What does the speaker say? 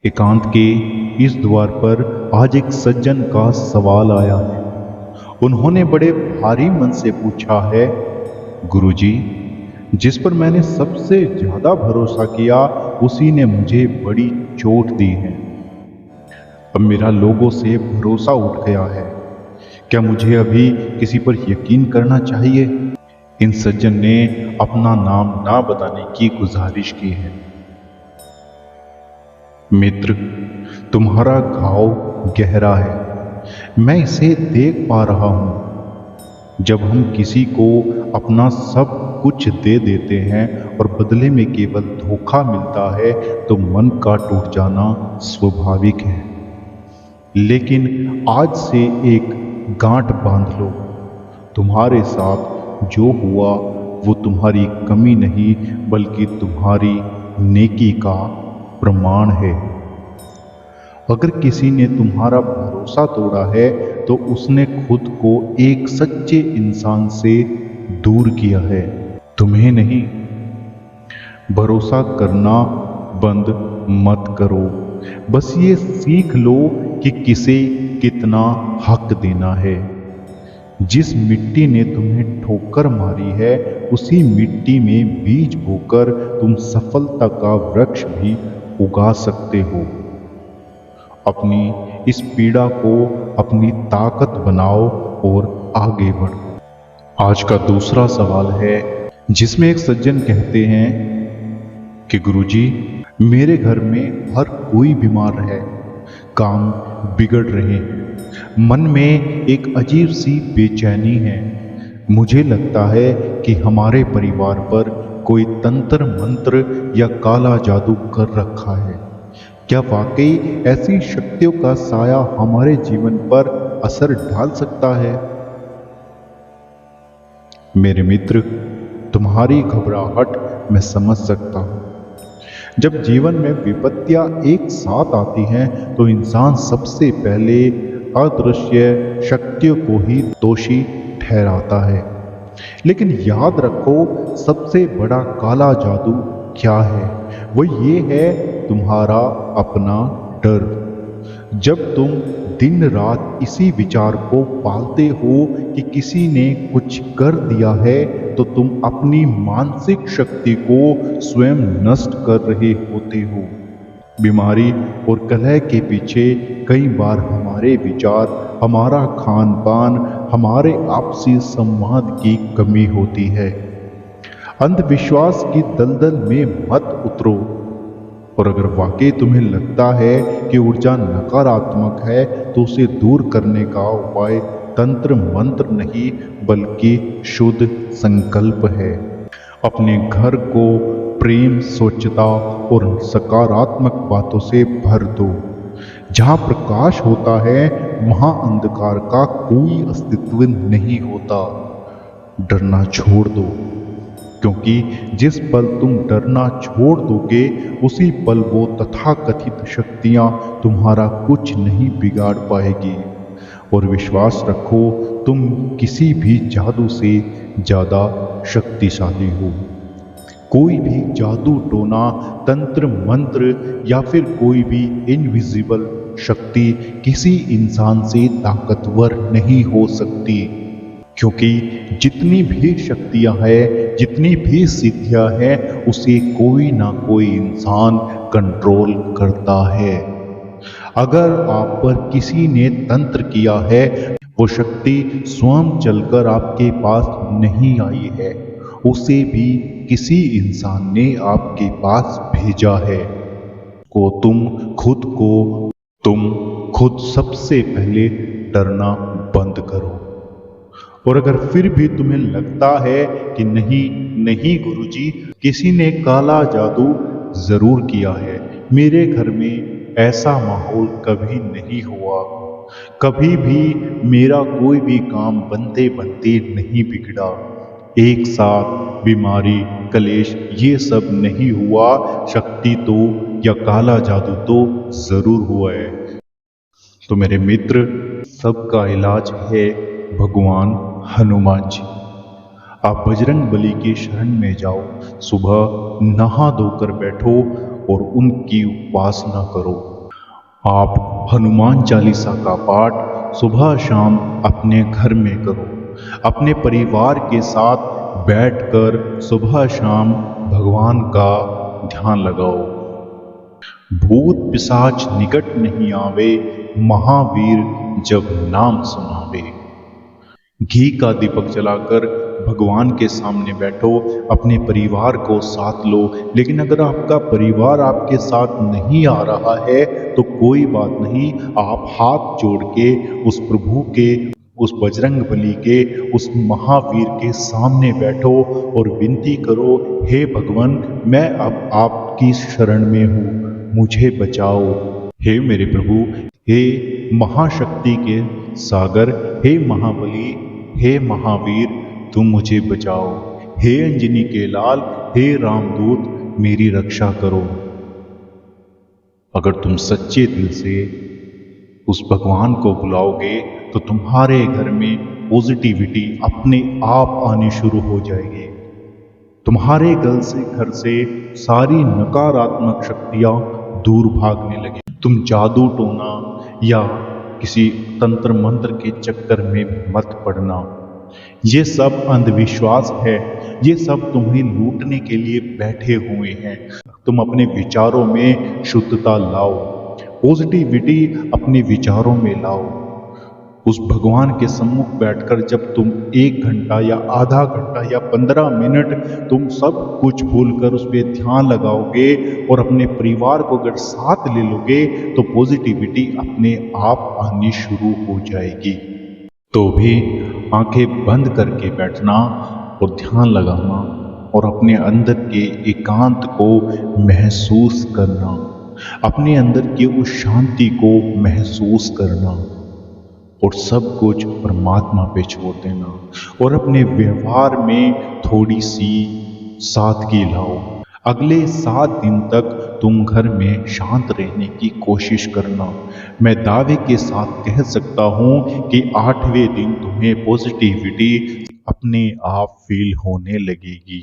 एकांत के इस द्वार पर आज एक सज्जन का सवाल आया है। उन्होंने बड़े भारी मन से पूछा है, गुरुजी, जिस पर मैंने सबसे ज्यादा भरोसा किया उसी ने मुझे बड़ी चोट दी है। अब मेरा लोगों से भरोसा उठ गया है। क्या मुझे अभी किसी पर यकीन करना चाहिए? इन सज्जन ने अपना नाम ना बताने की गुजारिश की है। मित्र, तुम्हारा घाव गहरा है, मैं इसे देख पा रहा हूं। जब हम किसी को अपना सब कुछ दे देते हैं और बदले में केवल धोखा मिलता है तो मन का टूट जाना स्वाभाविक है। लेकिन आज से एक गांठ बांध लो, तुम्हारे साथ जो हुआ वो तुम्हारी कमी नहीं बल्कि तुम्हारी नेकी का प्रमाण है। अगर किसी ने तुम्हारा भरोसा तोड़ा है तो उसने खुद को एक सच्चे इंसान से दूर किया है, तुम्हें नहीं। भरोसा करना बंद मत करो, बस ये सीख लो कि किसे कितना हक देना है। जिस मिट्टी ने तुम्हें ठोकर मारी है उसी मिट्टी में बीज बोकर तुम सफलता का वृक्ष भी उगा सकते हो। अपनी इस पीड़ा को अपनी ताकत बनाओ और आगे बढ़ो। आज का दूसरा सवाल है जिसमें एक सज्जन कहते हैं कि गुरुजी, मेरे घर में हर कोई बीमार है, काम बिगड़ रहे हैं, मन में एक अजीब सी बेचैनी है। मुझे लगता है कि हमारे परिवार पर कोई तंत्र मंत्र या काला जादू कर रखा है। क्या वाकई ऐसी शक्तियों का साया हमारे जीवन पर असर डाल सकता है? मेरे मित्र, तुम्हारी घबराहट मैं समझ सकता हूं। जब जीवन में विपत्तियां एक साथ आती हैं तो इंसान सबसे पहले अदृश्य शक्तियों को ही दोषी ठहराता है। लेकिन याद रखो, सबसे बड़ा काला जादू क्या है? वो ये है तुम्हारा अपना डर। जब तुम दिन रात इसी विचार को पालते हो कि किसी ने कुछ कर दिया है तो तुम अपनी मानसिक शक्ति को स्वयं नष्ट कर रहे होते हो। बीमारी और कलह के पीछे कई बार हमारे विचार, हमारा खान पान, हमारे आपसी संवाद की कमी होती है। अंधविश्वास की दलदल में मत उतरो, और अगर वाकई तुम्हें लगता है कि ऊर्जा नकारात्मक है तो उसे दूर करने का उपाय तंत्र मंत्र नहीं बल्कि शुद्ध संकल्प है। अपने घर को प्रेम, स्वच्छता और सकारात्मक बातों से भर दो। जहाँ प्रकाश होता है वहाँ अंधकार का कोई अस्तित्व नहीं होता। डरना छोड़ दो, क्योंकि जिस पल तुम डरना छोड़ दोगे उसी पल वो तथाकथित शक्तियां तुम्हारा कुछ नहीं बिगाड़ पाएगी। और विश्वास रखो, तुम किसी भी जादू से ज्यादा शक्तिशाली हो। कोई भी जादू टोना, तंत्र मंत्र या फिर कोई भी इनविजिबल शक्ति किसी इंसान से ताकतवर नहीं हो सकती, क्योंकि जितनी भी शक्तियां हैं, जितनी भी सिद्धियां हैं, उसे कोई ना कोई इंसान कंट्रोल करता है। अगर आप पर किसी ने तंत्र किया है, वो शक्ति स्वयं चलकर आपके पास नहीं आई है, उसे भी किसी इंसान ने आपके पास भेजा है। तुम खुद सबसे पहले डरना बंद करो। और अगर फिर भी तुम्हें लगता है कि नहीं गुरुजी, किसी ने काला जादू जरूर किया है, मेरे घर में ऐसा माहौल कभी नहीं हुआ, कभी भी मेरा कोई भी काम बनते बनते नहीं बिगड़ा, एक साथ बीमारी, कलेश ये सब नहीं हुआ, शक्ति तो या काला जादू तो जरूर हुआ है। तो मेरे मित्र, सबका इलाज है भगवान हनुमान जी। आप बजरंग बली की शरण में जाओ, सुबह नहा धोकर बैठो और उनकी उपासना करो। आप हनुमान चालीसा का पाठ सुबह शाम अपने घर में करो। अपने परिवार के साथ बैठकर सुबह शाम भगवान का ध्यान लगाओ। भूत पिशाच निकट नहीं आवे, महावीर जब नाम सुनावे। घी का दीपक जलाकर भगवान के सामने बैठो, अपने परिवार को साथ लो। लेकिन अगर आपका परिवार आपके साथ नहीं आ रहा है तो कोई बात नहीं, आप हाथ जोड़ के उस प्रभु के, उस बजरंग बली के, उस महावीर के सामने बैठो और विनती करो, हे भगवान, मैं अब आपकी शरण में हूँ, मुझे बचाओ। हे मेरे प्रभु, हे महाशक्ति के सागर, हे महाबली, हे महावीर, तुम मुझे बचाओ। हे अंजनी के लाल, हे रामदूत, मेरी रक्षा करो। अगर तुम सच्चे दिल से उस भगवान को बुलाओगे तो तुम्हारे घर में पॉजिटिविटी अपने आप आनी शुरू हो जाएगी। तुम्हारे घर से सारी नकारात्मक शक्तियां दूर भागने लगी। तुम जादू टोना या किसी तंत्र मंत्र के चक्कर में मत पड़ना। ये सब अंधविश्वास है, ये सब तुम्हें लूटने के लिए बैठे हुए हैं। तुम अपने विचारों में शुद्धता लाओ, पॉजिटिविटी अपने विचारों में लाओ। उस भगवान के सम्मुख बैठकर जब तुम 1 घंटा या आधा घंटा या 15 मिनट तुम सब कुछ भूलकर उस पर ध्यान लगाओगे और अपने परिवार को अगर साथ ले लोगे तो पॉजिटिविटी अपने आप आनी शुरू हो जाएगी। तो भी आंखें बंद करके बैठना और ध्यान लगाना और अपने अंदर के एकांत को महसूस करना, अपने अंदर की उस शांति को महसूस करना और सब कुछ परमात्मा पे छोड़ देना और अपने व्यवहार में थोड़ी सी सादगी लाओ। अगले 7 दिन तक तुम घर में शांत रहने की कोशिश करना। मैं दावे के साथ कह सकता हूँ कि 8वें दिन तुम्हें पॉजिटिविटी अपने आप फील होने लगेगी।